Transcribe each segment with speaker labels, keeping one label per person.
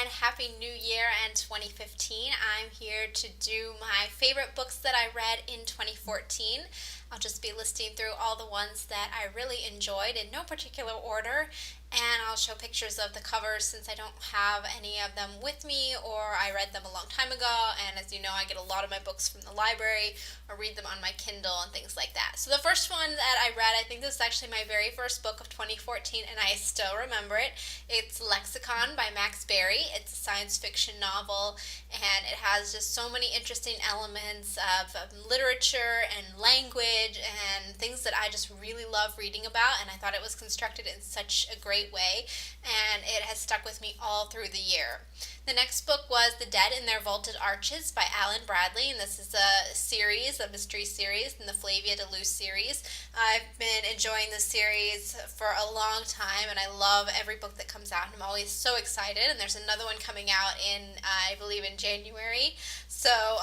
Speaker 1: and Happy New Year and 2015. I'm here to do my favorite books that I read in 2014. I'll just be listing through all the ones that I really enjoyed in no particular order, and I'll show pictures of the covers since I don't have any of them with me or I read them a long time ago. And as you know, I get a lot of my books from the library or read them on my Kindle and things like that. So the first one that I read, I think this is actually my very first book of 2014, and I still remember it. It's Lexicon by Max Barry. It's a science fiction novel, and it has just so many interesting elements of literature and language and things that I just really love reading about, and I thought it was constructed in such a great way, and it has stuck with me all through the year. The next book was The Dead in Their Vaulted Arches by Alan Bradley, and this is a mystery series in the Flavia de Luce series. I've been enjoying this series for a long time, and I love every book that comes out. I'm always so excited, and there's another one coming out I believe, in January. So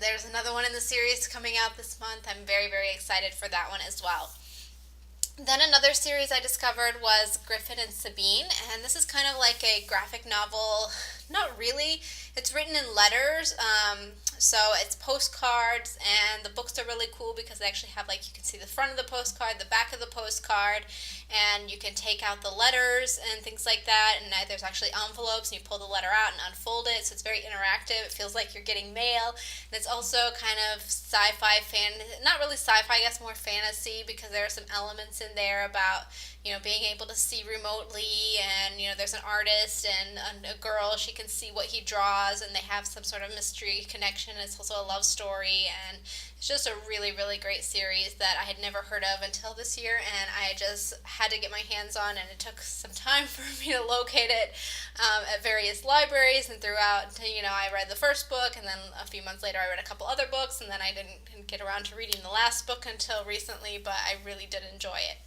Speaker 1: there's another one in the series coming out this month. I'm very, very excited for that one as well. Then another series I discovered was Griffin and Sabine, and this is kind of like a graphic novel. Not really. It's written in letters, so it's postcards, and the books are really cool because they actually have, you can see the front of the postcard, the back of the postcard, and you can take out the letters and things like that, and there's actually envelopes, and you pull the letter out and unfold it, so it's very interactive. It feels like you're getting mail, and it's also kind of sci-fi not really sci-fi, I guess more fantasy, because there are some elements in there about, being able to see remotely, and, there's an artist and a girl, she can see what he draws, and they have some sort of mystery connection. It's also a love story, and it's just a really, really great series that I had never heard of until this year, and I just had to get my hands on, and it took some time for me to locate it at various libraries and throughout. I read the first book, and then a few months later I read a couple other books, and then I didn't get around to reading the last book until recently, but I really did enjoy it.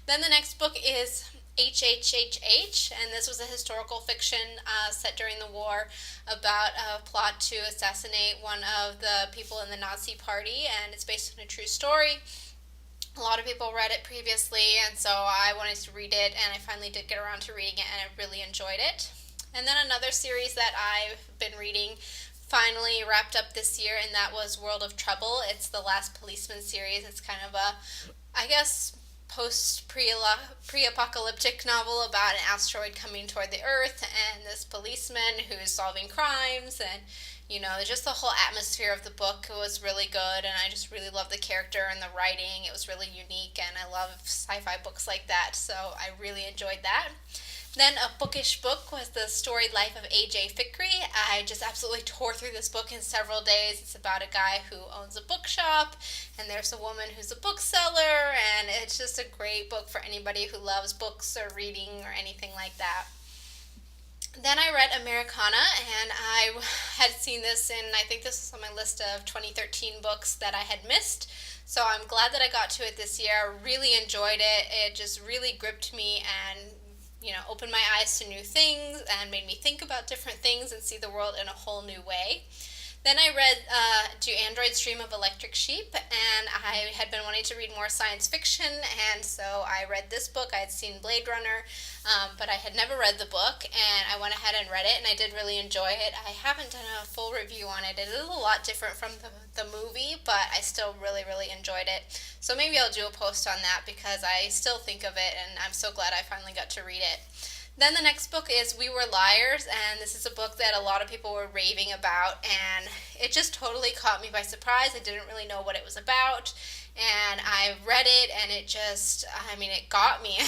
Speaker 1: Then the next book is HHHH, and this was a historical fiction set during the war about a plot to assassinate one of the people in the Nazi party, and it's based on a true story. A lot of people read it previously, and so I wanted to read it, and I finally did get around to reading it, and I really enjoyed it. And then another series that I've been reading finally wrapped up this year, and that was World of Trouble. It's the Last Policeman series. It's kind of pre-apocalyptic novel about an asteroid coming toward the Earth and this policeman who's solving crimes, and just the whole atmosphere of the book was really good, and I just really loved the character and the writing. It was really unique, and I love sci-fi books like that, so I really enjoyed that. Then a bookish book was The Storied Life of A.J. Fikry. I just absolutely tore through this book in several days. It's about a guy who owns a bookshop, and there's a woman who's a bookseller, and it's just a great book for anybody who loves books or reading or anything like that. Then I read Americana, and I had seen this I think this was on my list of 2013 books that I had missed. So I'm glad that I got to it this year. I really enjoyed it. It just really gripped me and opened my eyes to new things and made me think about different things and see the world in a whole new way. Then I read Do Androids Dream of Electric Sheep, and I had been wanting to read more science fiction, and so I read this book. I had seen Blade Runner, but I had never read the book, and I went ahead and read it, and I did really enjoy it. I haven't done a full review on it. It is a lot different from the movie, but I still really, really enjoyed it. So maybe I'll do a post on that because I still think of it, and I'm so glad I finally got to read it. Then the next book is We Were Liars, and this is a book that a lot of people were raving about, and it just totally caught me by surprise. I didn't really know what it was about, and I read it, and it got me.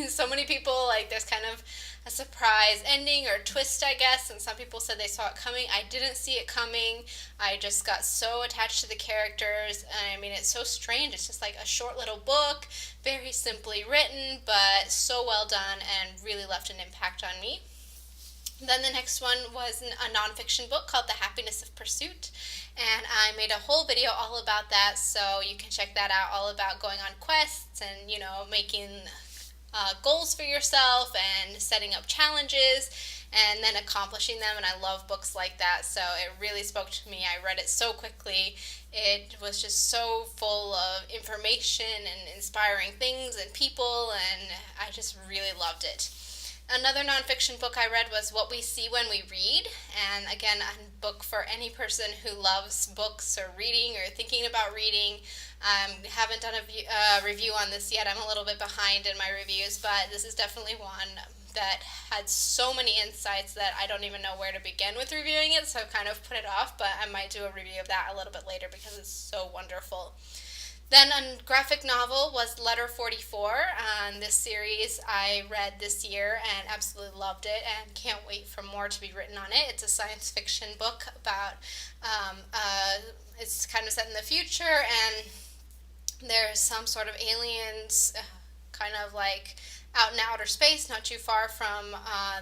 Speaker 1: So many people, there's kind of a surprise ending or twist, I guess, and some people said they saw it coming. I didn't see it coming. I just got so attached to the characters, and it's so strange. It's just like a short little book, very simply written, but so well done and really left an impact on me. Then the next one was a nonfiction book called The Happiness of Pursuit, and I made a whole video all about that, so you can check that out, all about going on quests and, making goals for yourself and setting up challenges and then accomplishing them, and I love books like that, so it really spoke to me. I read it so quickly. It was just so full of information and inspiring things and people, and I just really loved it. Another nonfiction book I read was What We See When We Read, and again, a book for any person who loves books or reading or thinking about reading. Haven't done a review on this yet. I'm a little bit behind in my reviews, but this is definitely one that had so many insights that I don't even know where to begin with reviewing it, so I've kind of put it off, but I might do a review of that a little bit later because it's so wonderful. Then a graphic novel was Letter 44. This series I read this year and absolutely loved it and can't wait for more to be written on it. It's a science fiction book about, it's kind of set in the future, and there's some sort of aliens kind of like out in outer space, not too far from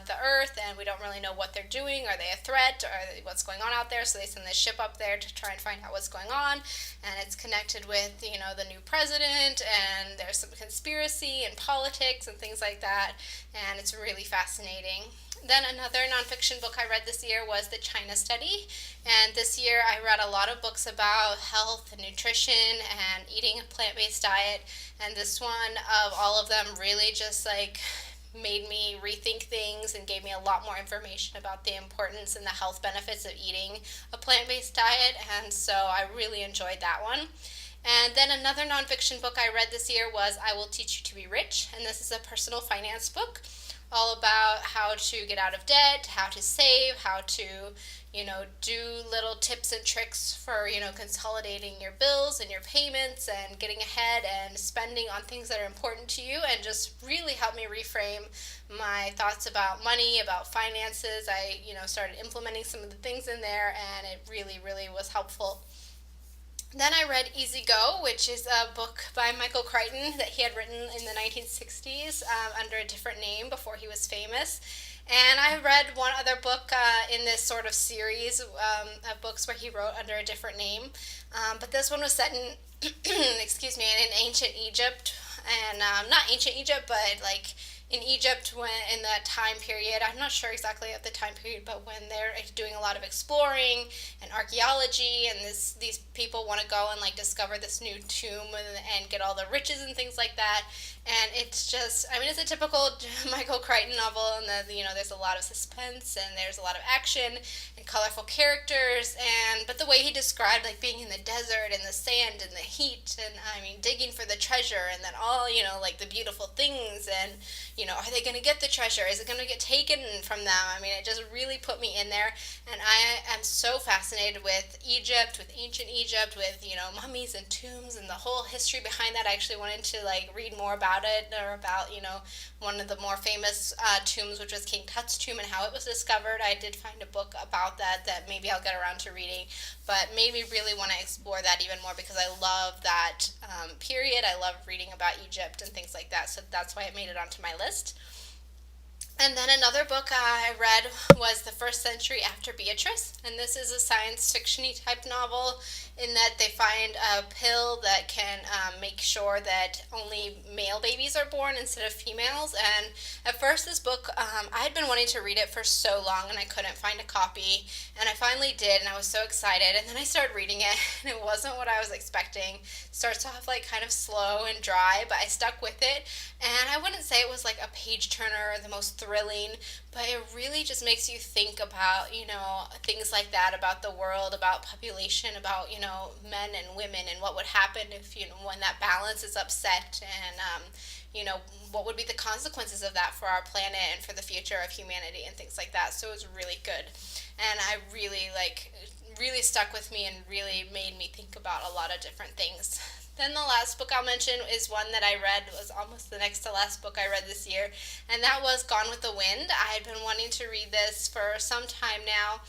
Speaker 1: the Earth, and we don't really know what they're doing. Are they a threat? Or what's going on out there? So they send this ship up there to try and find out what's going on, and it's connected with, the new president, and there's some conspiracy and politics and things like that, and it's really fascinating. Then another nonfiction book I read this year was The China Study, and this year I read a lot of books about health and nutrition and eating a plant-based diet, and this one of all of them really just made me rethink things and gave me a lot more information about the importance and the health benefits of eating a plant-based diet, and so I really enjoyed that one. And then another nonfiction book I read this year was I Will Teach You to Be Rich, and this is a personal finance book all about how to get out of debt, how to save, how to, do little tips and tricks for, consolidating your bills and your payments and getting ahead and spending on things that are important to you, and just really helped me reframe my thoughts about money, about finances. I, started implementing some of the things in there, and it really, really was helpful. Then I read Easy Go, which is a book by Michael Crichton that he had written in the 1960s under a different name before he was famous. And I read one other book in this sort of series of books where he wrote under a different name. But this one was set in, in ancient Egypt. And not ancient Egypt, but in Egypt when in that time period. I'm not sure exactly of the time period, but when they're doing a lot of exploring and archaeology, and these people want to go and discover this new tomb and get all the riches and things like that. And it's just, it's a typical Michael Crichton novel, and there's a lot of suspense and there's a lot of action and colorful characters, but the way he described being in the desert and the sand and the heat and digging for the treasure, and then all the beautiful things, and are they going to get the treasure? Is it going to get taken from them? It just really put me in there, and I am so fascinated with Egypt, with ancient Egypt, with mummies and tombs and the whole history behind that. I actually wanted to read more about it, or about one of the more famous tombs, which was King Tut's tomb, and how it was discovered. I did find a book about that maybe I'll get around to reading, but made me really want to explore that even more, because I love that period. I love reading about Egypt and things like that, so that's why it made it onto my list. And then another book I read was The First Century After Beatrice, and this is a science fiction-y type novel in that they find a pill that can make sure that only male babies are born instead of females. And at first this book, I had been wanting to read it for so long, and I couldn't find a copy, and I finally did, and I was so excited, and then I started reading it, and it wasn't what I was expecting. It starts off kind of slow and dry, but I stuck with it, and I wouldn't say it was a page turner or the most thrilling, but it really just makes you think about, things like that, about the world, about population, about, men and women, and what would happen if, when that balance is upset, and, what would be the consequences of that for our planet and for the future of humanity and things like that. So it was really good. And I really, really stuck with me and really made me think about a lot of different things. Then the last book I'll mention is one that I read, was almost the next to last book I read this year, and that was Gone with the Wind. I had been wanting to read this for some time now,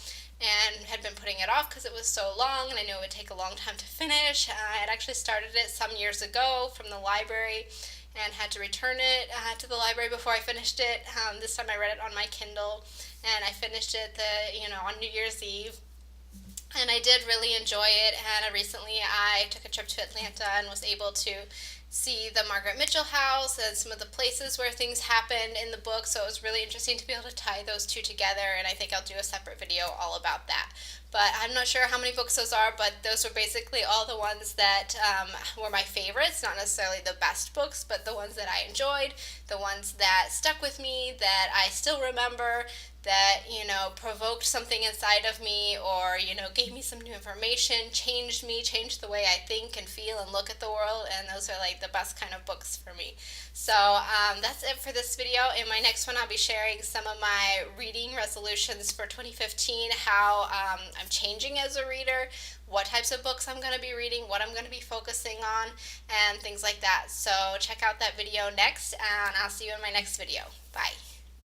Speaker 1: and had been putting it off because it was so long, and I knew it would take a long time to finish. I had actually started it some years ago from the library, and had to return it to the library before I finished it. This time I read it on my Kindle, and I finished it on New Year's Eve. And I did really enjoy it, and recently I took a trip to Atlanta and was able to see the Margaret Mitchell house and some of the places where things happened in the book. So it was really interesting to be able to tie those two together, and I think I'll do a separate video all about that. But I'm not sure how many books those are, but those were basically all the ones that were my favorites. Not necessarily the best books, but the ones that I enjoyed, the ones that stuck with me, that I still remember, that, provoked something inside of me, or, gave me some new information, changed me, changed the way I think and feel and look at the world. And those are like the best kind of books for me. So that's it for this video. In my next one, I'll be sharing some of my reading resolutions for 2015, how I'm changing as a reader, what types of books I'm going to be reading, what I'm going to be focusing on, and things like that. So check out that video next, and I'll see you in my next video. Bye.